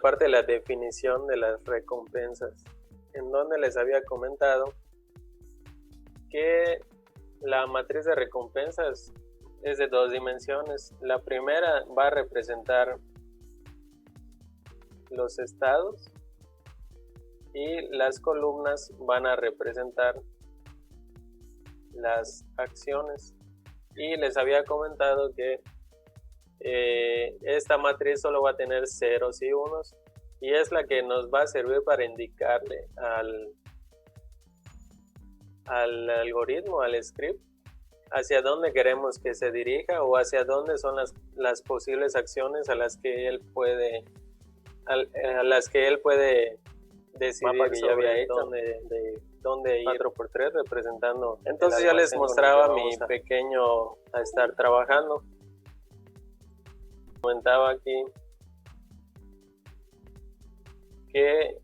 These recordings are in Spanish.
la parte de la definición de las recompensas, en donde les había comentado que la matriz de recompensas es de 2 dimensiones. La primera va a representar los estados y las columnas van a representar las acciones. Y les había comentado que esta matriz solo va a tener ceros y unos, y es la que nos va a servir para indicarle al algoritmo, al script, hacia dónde queremos que se dirija o hacia dónde son las posibles acciones a las que él puede decidir sobre dónde ir 4x3 representando. Entonces ya les mostraba mi pequeño a estar trabajando. Comentaba aquí que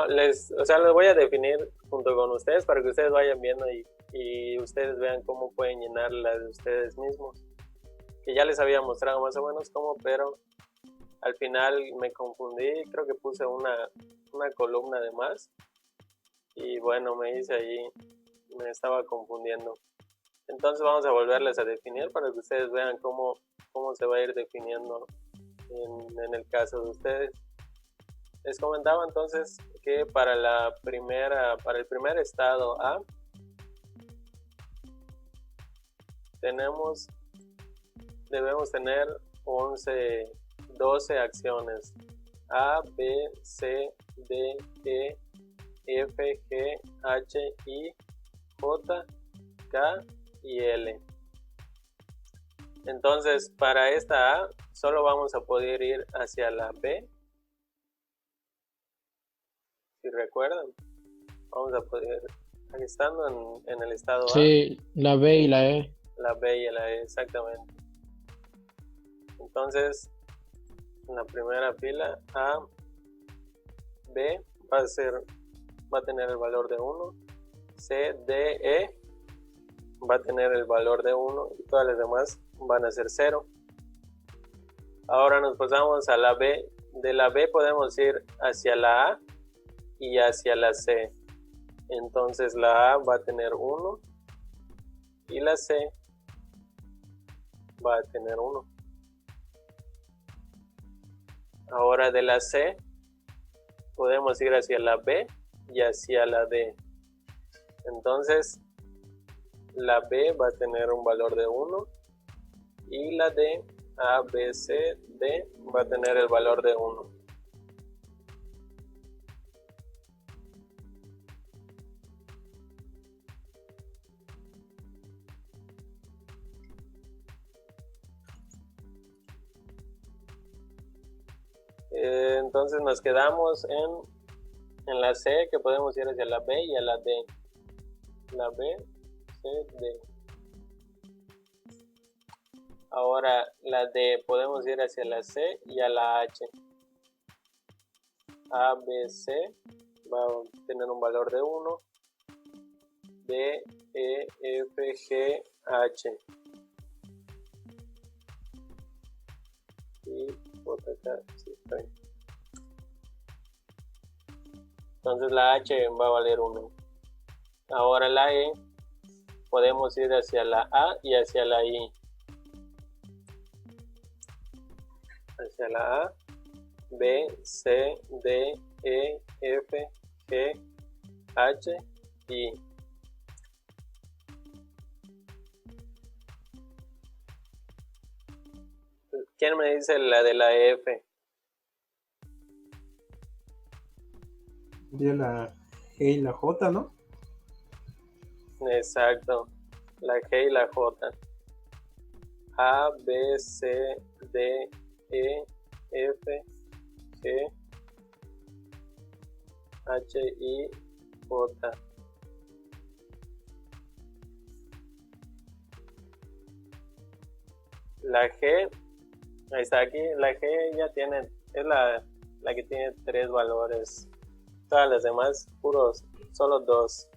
les voy a definir junto con ustedes para que ustedes vayan viendo y ustedes vean cómo pueden llenar las de ustedes mismos, que ya les había mostrado más o menos cómo, pero al final me confundí, creo que puse una columna de más y bueno, me estaba confundiendo. Entonces vamos a volverles a definir para que ustedes vean cómo se va a ir definiendo en el caso de ustedes. Les comentaba entonces que para el primer estado A debemos tener 12 acciones: A, B, C, D, E, F, G, H, I, J, K y L. Entonces, para esta A solo vamos a poder ir hacia la B. Si recuerdan, vamos a poder, estando en el estado A. Sí, la B y la E. La B y la E, exactamente. Entonces, en la primera fila, A, B va a tener el valor de 1. C, D, E va a tener el valor de 1 y todas las demás van a ser 0. Ahora nos pasamos a la B. De la B podemos ir hacia la A y hacia la C. Entonces la A va a tener 1 y la C va a tener 1. Ahora de la C podemos ir hacia la B y hacia la D. Entonces la B va a tener un valor de 1 y la D, A, B, C, D, va a tener el valor de 1. Entonces nos quedamos en la C, que podemos ir hacia la B y a la D. La B, C, D. Ahora la D podemos ir hacia la C y a la H. A, B, C va a tener un valor de 1. D, E, F, G, H. Y J, K, sí, está bien. Entonces la H va a valer 1. Ahora la E podemos ir hacia la A y hacia la I. Hacia la A, B, C, D, E, F, G, H, I. ¿Quién me dice la de la F? De la G y la J, ¿no? Exacto, la G y la J. A, B, C, D, E, F, G, H, I, J. La G, ahí está aquí, la G ya tiene, es la que tiene 3 valores. Todas las demás, solo 2.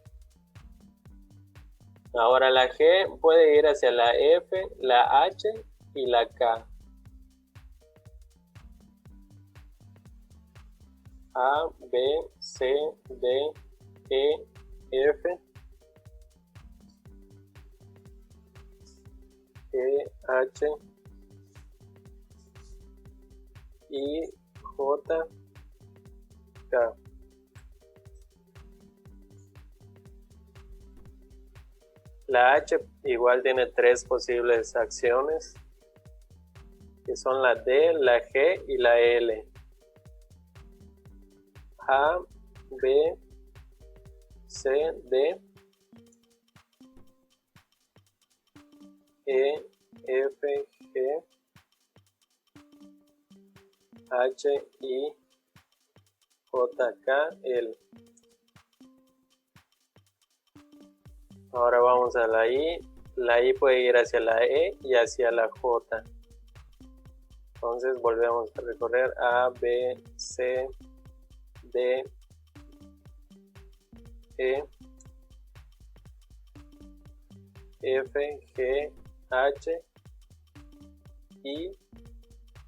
Ahora la G puede ir hacia la F, la H y la K. A, B, C, D, E, F, G, H, I, J, K. La H igual tiene tres posibles acciones, que son la D, la G y la L. A, B, C, D, E, F, G, H, I, J, K, L. Ahora vamos a la I. La I puede ir hacia la E y hacia la J. Entonces volvemos a recorrer A, B, C, D, E, F, G, H, I,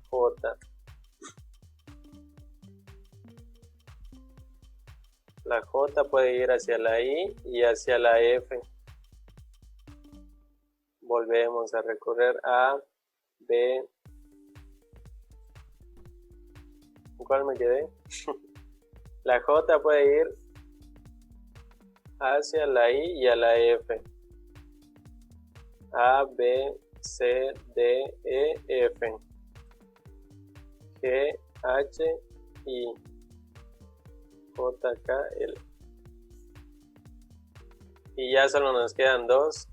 J. La J puede ir hacia la I y hacia la F. Volvemos a recorrer A, B. ¿En cuál me quedé? La J puede ir hacia la I y a la F. A, B, C, D, E, F. G, H, I. J, K, L. Y ya solo nos quedan dos.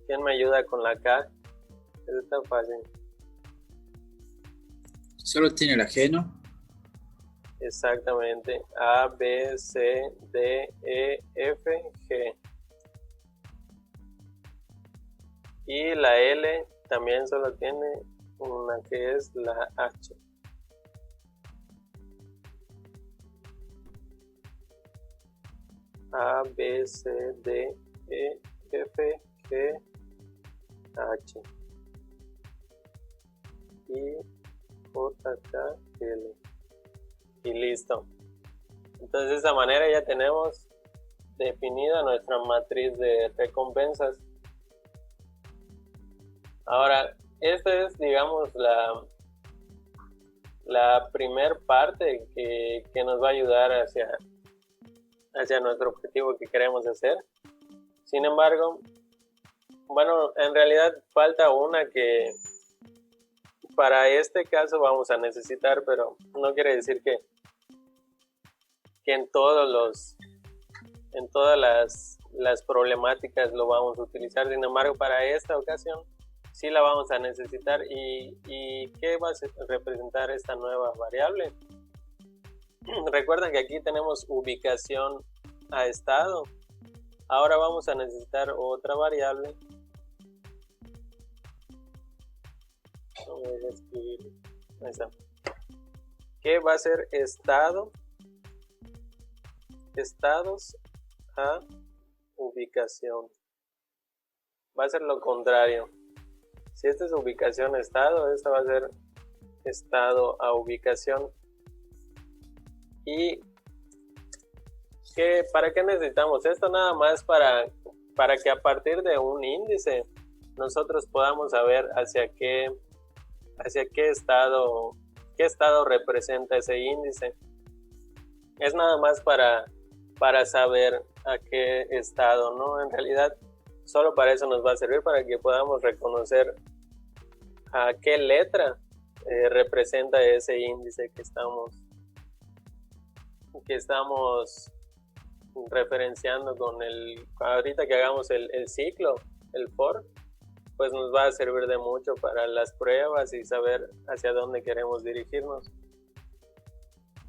¿Quién me ayuda con la K? Eso está fácil. Solo tiene la G, ¿no? Exactamente. A, B, C, D, E, F, G. Y la L también solo tiene una, que es la H. A, B, C, D, E, F, G, H. I, J, K, L. Y listo. Entonces de esta manera ya tenemos definida nuestra matriz de recompensas. Ahora, esta es, digamos, la primer parte que nos va a ayudar hacia nuestro objetivo que queremos hacer. Sin embargo, bueno, en realidad falta una que para este caso vamos a necesitar, pero no quiere decir que en todas las problemáticas lo vamos a utilizar. Sin embargo, para esta ocasión sí la vamos a necesitar. ¿Y qué va a representar esta nueva variable? Recuerden que aquí tenemos ubicación a estado. Ahora vamos a necesitar otra variable. Voy a escribir. Ahí está. ¿Qué va a ser estado? Estados a ubicación. Va a ser lo contrario. Si esta es ubicación estado, esta va a ser estado a ubicación. ¿Y para qué necesitamos esto? Nada más para que a partir de un índice nosotros podamos saber hacia qué estado representa ese índice. Es nada más para saber a qué estado, ¿no? En realidad solo para eso nos va a servir, para que podamos reconocer a qué letra representa ese índice que estamos referenciando con ahorita que hagamos el ciclo, el for, pues nos va a servir de mucho para las pruebas y saber hacia dónde queremos dirigirnos.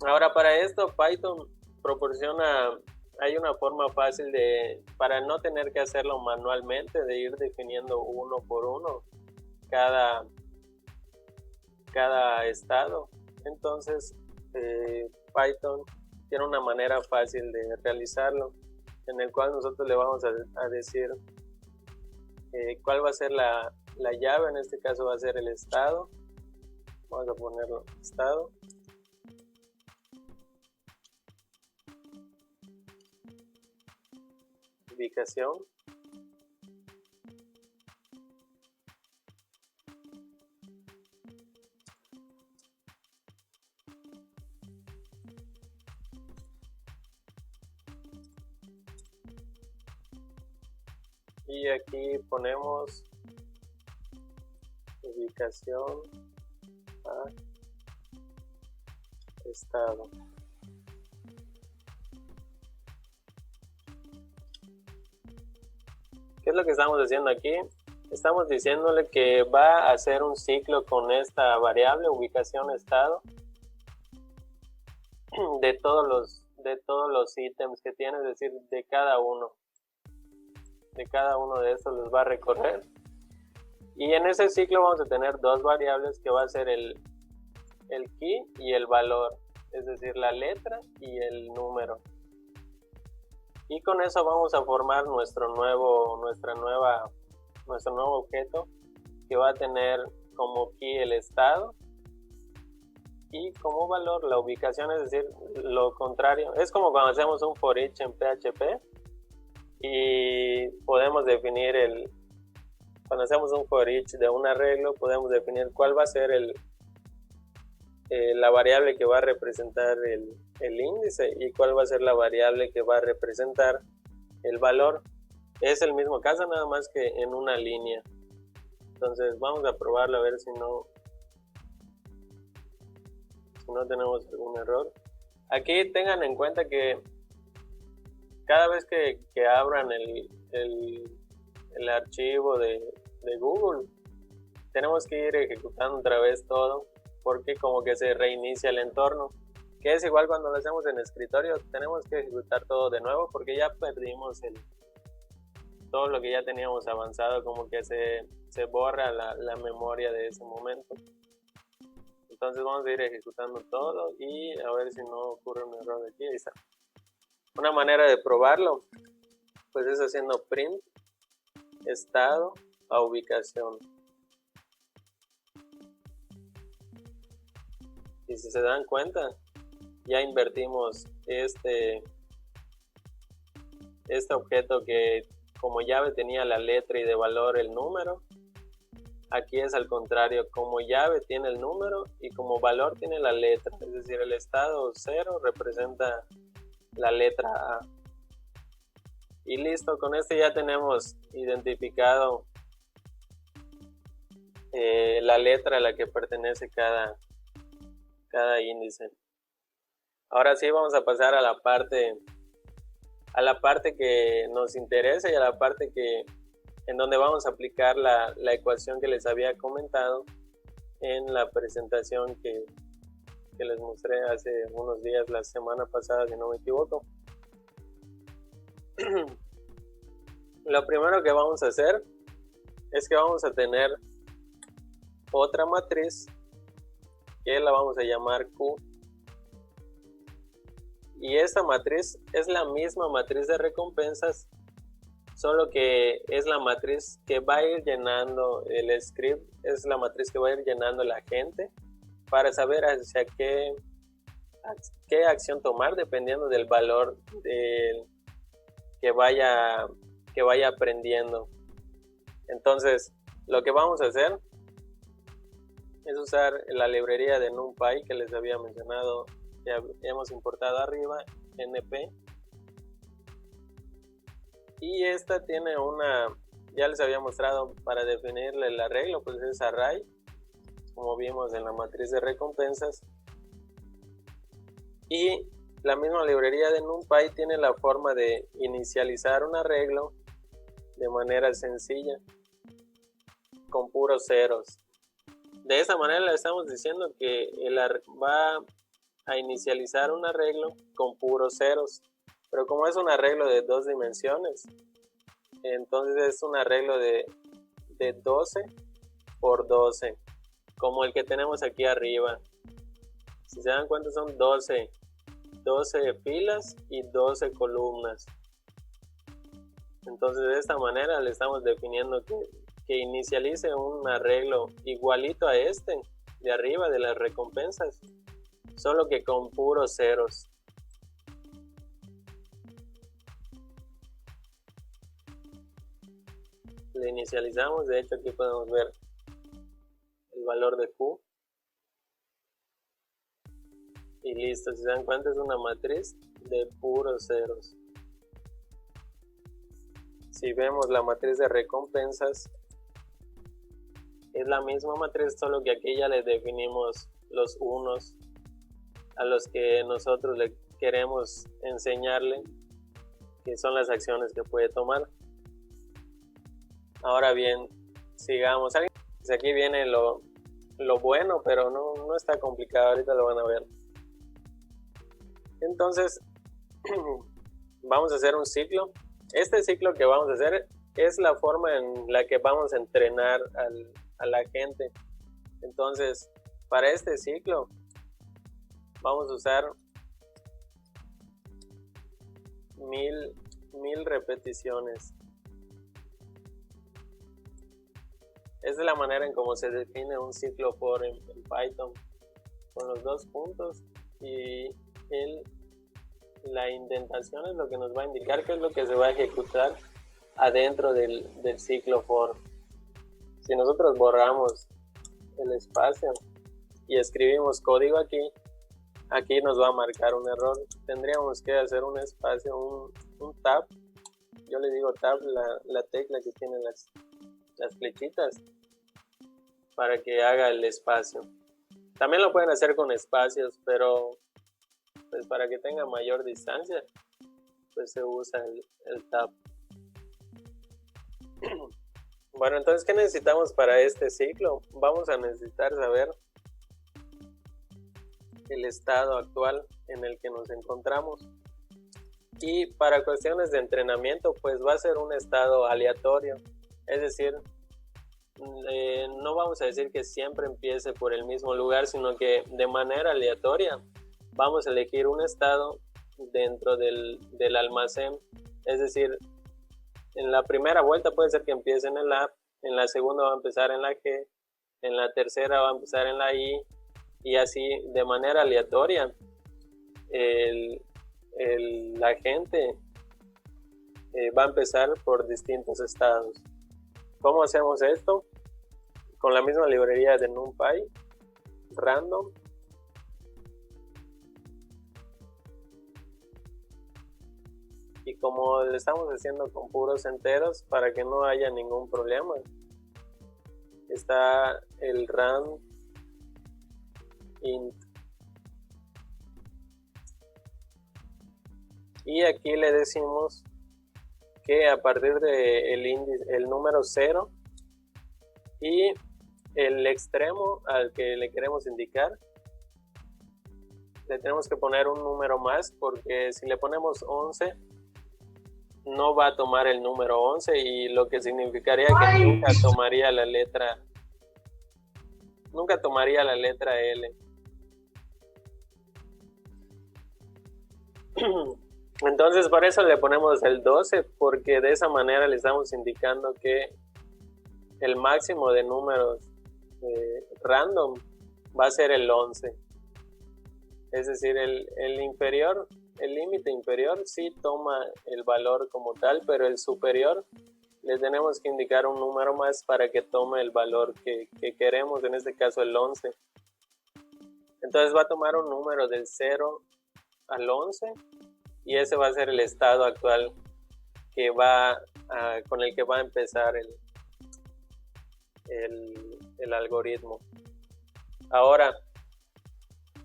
Ahora, para esto Python hay una forma fácil para no tener que hacerlo manualmente, de ir definiendo uno por uno cada estado. Entonces Python tiene una manera fácil de realizarlo, en el cual nosotros le vamos a decir cuál va a ser la llave. En este caso va a ser el estado. Vamos a ponerlo estado. ubicación. Y aquí ponemos ubicación a estado. ¿Qué es lo que estamos haciendo aquí? Estamos diciéndole que va a hacer un ciclo con esta variable ubicación estado de todos los ítems que tiene, es decir, de cada uno de estos los va a recorrer. Y en ese ciclo vamos a tener dos variables que va a ser el key y el valor, es decir, la letra y el número. Y con eso vamos a formar nuestro nuevo objeto, que va a tener como key el estado y como valor la ubicación, es decir, lo contrario. Es como cuando hacemos un for each en PHP y podemos definir cuando hacemos un for each de un arreglo, podemos definir cuál va a ser la variable que va a representar el índice y cuál va a ser la variable que va a representar el valor. Es el mismo caso, nada más que en una línea. Entonces vamos a probarlo a ver si no tenemos algún error. Aquí tengan en cuenta que cada vez que abran el archivo de Google, tenemos que ir ejecutando otra vez todo, porque como que se reinicia el entorno, que es igual cuando lo hacemos en escritorio. Tenemos que ejecutar todo de nuevo porque ya perdimos todo lo que ya teníamos avanzado, como que se borra la memoria de ese momento. Entonces vamos a ir ejecutando todo y a ver si no ocurre un error aquí. Ahí está. Una manera de probarlo pues es haciendo print estado a ubicación. Y si se dan cuenta, ya invertimos este objeto que como llave tenía la letra y de valor el número. Aquí es al contrario, como llave tiene el número y como valor tiene la letra, es decir, el estado 0 representa la letra A. Y listo, con esto ya tenemos identificado la letra a la que pertenece cada índice. Ahora sí vamos a pasar a la parte que nos interesa y a la parte en donde vamos a aplicar la ecuación que les había comentado en la presentación que les mostré hace unos días, la semana pasada, si no me equivoco. Lo primero que vamos a hacer es que vamos a tener otra matriz que la vamos a llamar Q. Y esta matriz es la misma matriz de recompensas, solo que es la matriz que va a ir llenando el script, es la matriz que va a ir llenando el agente para saber hacia qué acción tomar dependiendo del valor que vaya aprendiendo. Entonces, lo que vamos a hacer es usar la librería de NumPy que les había mencionado, que hemos importado arriba, np. Y esta tiene ya les había mostrado para definirle el arreglo, pues es array, como vimos en la matriz de recompensas. Y la misma librería de NumPy tiene la forma de inicializar un arreglo de manera sencilla, con puros ceros. De esa manera le estamos diciendo que va a inicializar un arreglo con puros ceros. Pero como es un arreglo de 2 dimensiones, entonces es un arreglo de 12 por 12, como el que tenemos aquí arriba. Si se dan cuenta, son 12 filas y 12 columnas. Entonces de esta manera le estamos definiendo que inicialice un arreglo igualito a este de arriba de las recompensas, solo que con puros ceros. le inicializamos. De hecho, aquí podemos ver el valor de Q. Y listo, si se dan cuenta es una matriz de puros ceros. Si vemos la matriz de recompensas, es la misma matriz, solo que aquí ya le definimos los unos a los que nosotros le queremos enseñarle que son las acciones que puede tomar. Ahora bien, sigamos. Aquí viene lo bueno, pero no está complicado, ahorita lo van a ver. Entonces, vamos a hacer un ciclo. Este ciclo que vamos a hacer es la forma en la que vamos a entrenar a la gente. Entonces, para este ciclo, vamos a usar 1000 repeticiones. Esa es la manera en cómo se define un ciclo for en Python, con los dos puntos y la indentación es lo que nos va a indicar qué es lo que se va a ejecutar adentro del ciclo for. Si nosotros borramos el espacio y escribimos código aquí nos va a marcar un error. Tendríamos que hacer un espacio, un tab. Yo le digo tab, la tecla que tiene las flechitas, para que haga el espacio. También lo pueden hacer con espacios, pero pues para que tenga mayor distancia, pues se usa el tab. Bueno, entonces, ¿qué necesitamos para este ciclo? Vamos a necesitar saber el estado actual en el que nos encontramos. Y para cuestiones de entrenamiento, pues va a ser un estado aleatorio. Es decir, no vamos a decir que siempre empiece por el mismo lugar, sino que de manera aleatoria vamos a elegir un estado dentro del almacén. Es decir, en la primera vuelta puede ser que empiece en el A, en la segunda va a empezar en la G, en la tercera va a empezar en la I, y así de manera aleatoria la gente va a empezar por distintos estados. ¿Cómo hacemos esto? Con la misma librería de NumPy, random, y como lo estamos haciendo con puros enteros para que no haya ningún problema, está el rand int, y aquí le decimos que a partir de el número 0 y el extremo al que le queremos indicar, le tenemos que poner un número más, porque si le ponemos 11 no va a tomar el número 11, y lo que significaría que nunca tomaría la letra L. Entonces, por eso le ponemos el 12, porque de esa manera le estamos indicando que el máximo de números random va a ser el 11. Es decir, el límite inferior sí toma el valor como tal, pero el superior le tenemos que indicar un número más para que tome el valor que queremos, en este caso el 11. Entonces va a tomar un número del 0 al 11, y ese va a ser el estado actual que con el que va a empezar el algoritmo. Ahora,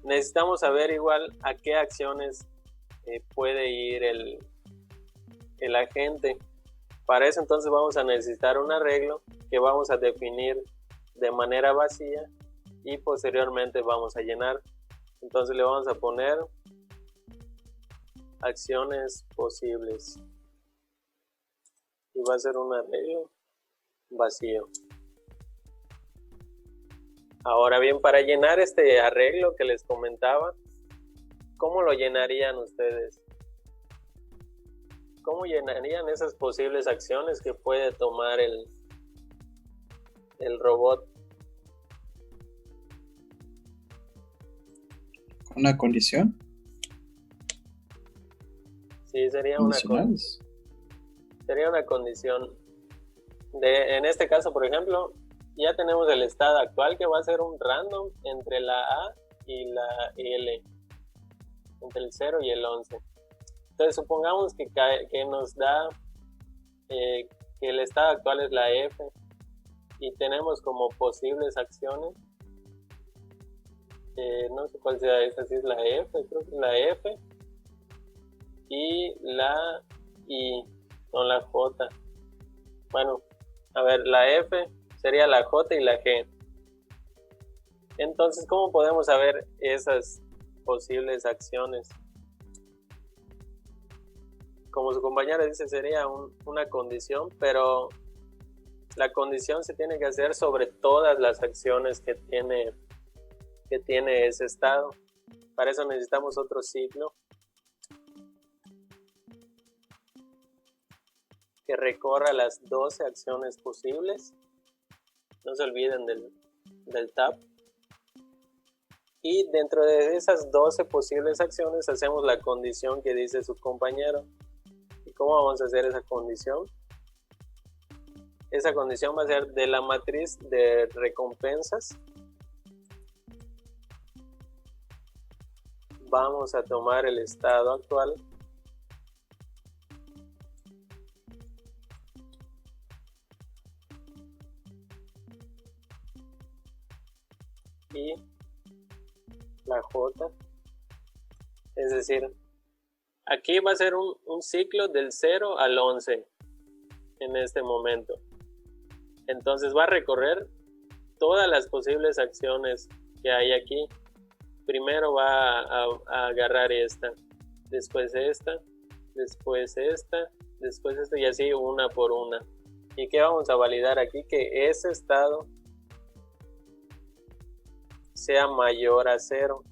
necesitamos saber igual a qué acciones puede ir el agente. Para eso entonces vamos a necesitar un arreglo que vamos a definir de manera vacía y posteriormente vamos a llenar. Entonces le vamos a poner acciones posibles y va a ser un arreglo vacío. Ahora bien, para llenar este arreglo que les comentaba, ¿cómo lo llenarían ustedes? ¿Cómo llenarían esas posibles acciones que puede tomar el robot? ¿Una condición? Sí, sería una condición. En este caso, por ejemplo, ya tenemos el estado actual que va a ser un random entre la A y la L, entre el 0 y el 11. Entonces supongamos que nos da que el estado actual es la F y tenemos como posibles acciones, no sé cuál sea esta, si es la F, creo que es la F y la I, no la J. Bueno, a ver, la F sería la J y la G. Entonces, ¿cómo podemos saber esas posibles acciones? Como su compañero dice, sería una condición, pero la condición se tiene que hacer sobre todas las acciones que tiene ese estado. Para eso necesitamos otro ciclo que recorra las 12 acciones posibles. No se olviden del tab. Y dentro de esas 12 posibles acciones hacemos la condición que dice su compañero. ¿Y cómo vamos a hacer esa condición? Esa condición va a ser de la matriz de recompensas. Vamos a tomar el estado actual y la J, es decir, aquí va a ser un ciclo del 0 al 11 en este momento. Entonces va a recorrer todas las posibles acciones que hay aquí. Primero va a agarrar esta, después esta, después esta, después esta y así una por una. ¿Y qué vamos a validar aquí? Que ese estado sea mayor a 0.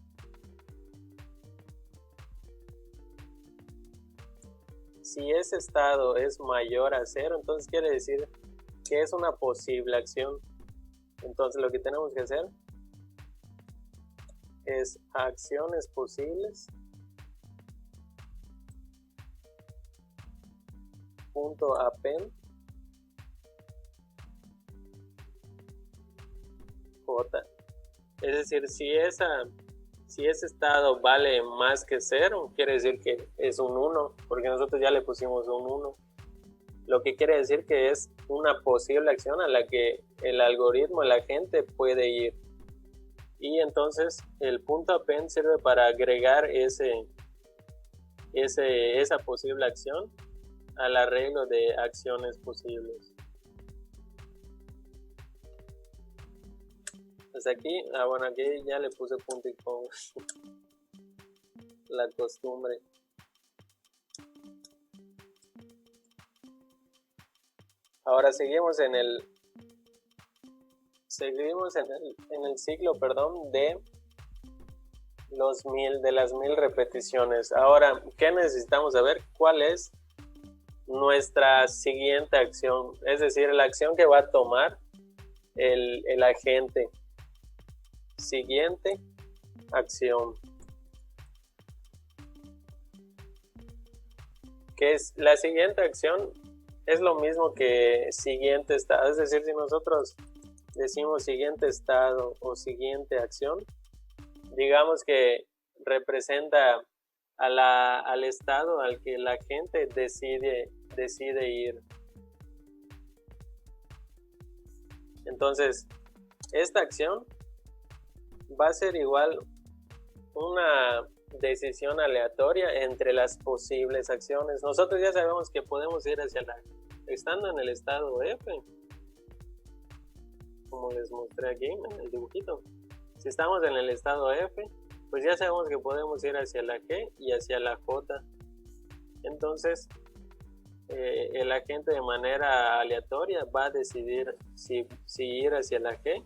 Si ese estado es mayor a 0, entonces quiere decir que es una posible acción. Entonces lo que tenemos que hacer es acciones posibles .append J. Es decir, si ese estado vale más que 0, quiere decir que es un 1, porque nosotros ya le pusimos un 1. Lo que quiere decir que es una posible acción a la que el algoritmo, la gente puede ir. Y entonces el .append sirve para agregar esa posible acción al arreglo de acciones posibles. Hasta aquí, bueno, aquí ya le puse punto y coma. La costumbre. Ahora seguimos en el ciclo, de las 1000 repeticiones. Ahora, ¿qué necesitamos saber? ¿Cuál es nuestra siguiente acción? Es decir, la acción que va a tomar el agente. Siguiente acción. ¿Qué es? La siguiente acción es lo mismo que siguiente estado. Es decir, si nosotros decimos siguiente estado o siguiente acción, digamos que representa al estado al que la gente decide ir. Entonces, esta acción va a ser igual una decisión aleatoria entre las posibles acciones. Nosotros ya sabemos que podemos ir estando en el estado F, como les mostré aquí en el dibujito. Si estamos en el estado F, pues ya sabemos que podemos ir hacia la G y hacia la J. Entonces, el agente de manera aleatoria va a decidir si ir hacia la G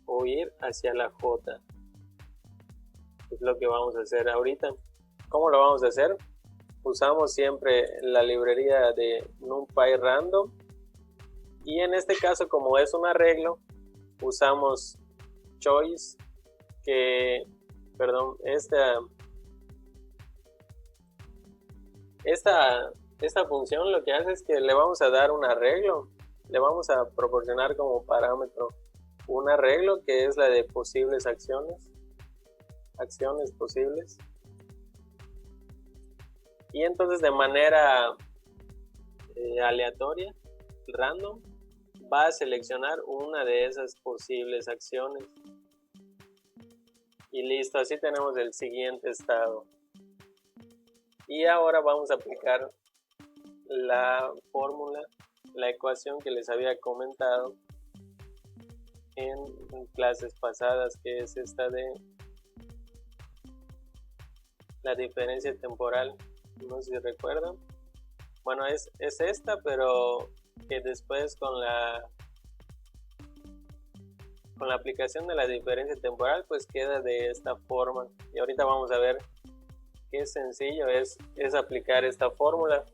o ir hacia la J. Es lo que vamos a hacer ahorita. ¿Cómo lo vamos a hacer? Usamos siempre la librería de NumPy Random y en este caso, como es un arreglo, usamos choice, esta función lo que hace es que le vamos a dar un arreglo le vamos a proporcionar como parámetro un arreglo que es la de posibles acciones posibles, y entonces de manera aleatoria, random, va a seleccionar una de esas posibles acciones y listo, así tenemos el siguiente estado. Y ahora vamos a aplicar la fórmula, la ecuación que les había comentado en clases pasadas, que es esta de la diferencia temporal. No sé si recuerdan. Bueno, es esta, pero que después con la aplicación de la diferencia temporal pues queda de esta forma. Y ahorita vamos a ver qué sencillo es aplicar esta fórmula.